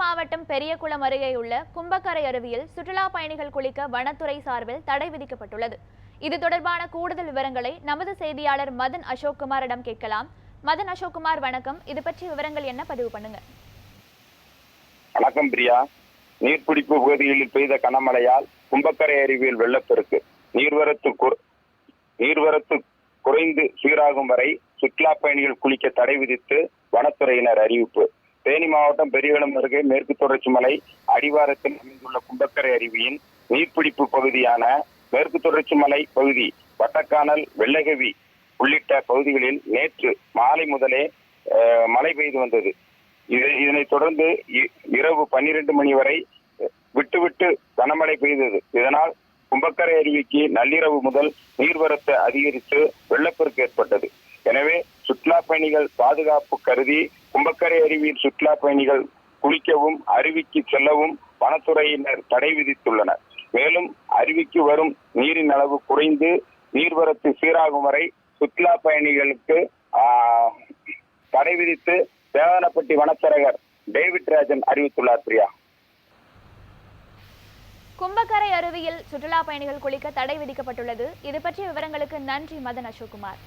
மாவட்டம் பெரியகுளம் அருகேயுள்ள கும்பக்கரை அருவியில் சுற்றுலா பயணிகள் குளிக்க வனத்துறை சார்பில் தடை விதிக்கப்பட்டுள்ளது. இது தொடர்பான கூடுதல் விவரங்களை நமது செய்தியாளர் மதன் அசோக்குமாரிடம் கேட்கலாம். மதன் அசோக்குமார், வணக்கம். இது பற்றிய விவரங்கள் என்ன, பதிவு பண்ணுங்க. வணக்கம் பிரியா. நீர்பிடிப்பு பகுதிகளில் பெய்த கனமழையால் கும்பக்கரை அருவியில் வெள்ளப்பெருக்கு. நீர்வரத்து குறைந்து சீராகும் வரை சுற்றுலா பயணிகள் குளிக்க தடை விதித்து வனத்துறையினர் அறிவிப்பு. தேனி மாவட்டம் பெரியகுளம் அருகே மேற்கு தொடர்ச்சி மலை அடிவாரத்தில் அமைந்துள்ள கும்பக்கரை அருவியின் நீர்பிடிப்பு பகுதியான மேற்கு தொடர்ச்சி மலை பகுதி, வட்டக்கானல், வெள்ளகவி உள்ளிட்ட பகுதிகளில் நேற்று மாலை முதலே மழை பெய்து வந்தது. இதனைத் தொடர்ந்து இரவு 12 மணி வரை விட்டு கனமழை பெய்தது. இதனால் கும்பக்கரை அருவிக்கு நள்ளிரவு முதல் நீர்வரத்து அதிகரித்து வெள்ளப்பெருக்கு ஏற்பட்டது. எனவே சுற்றுலா பயணிகள் பாதுகாப்பு கருதி கும்பக்கரை அருவியில் சுற்றுலா பயணிகள் குளிக்கவும் அருவிக்கு செல்லவும் வனத்துறையினர் தடை விதித்துள்ளனர். மேலும் அருவிக்கு வரும் நீரின் அளவு குறைந்து நீர்வரத்து சீராகும் வரை சுற்றுலா பயணிகளுக்கு தடை விதித்து தேவனப்பட்டி வனச்சரகர் டேவிட் ராஜன் அறிவித்துள்ளார். பிரியா, கும்பக்கரை அருவியில் சுற்றுலா பயணிகள் குளிக்க தடை விதிக்கப்பட்டுள்ளது. இது பற்றிய விவரங்களுக்கு நன்றி மதன் அசோக்குமார்.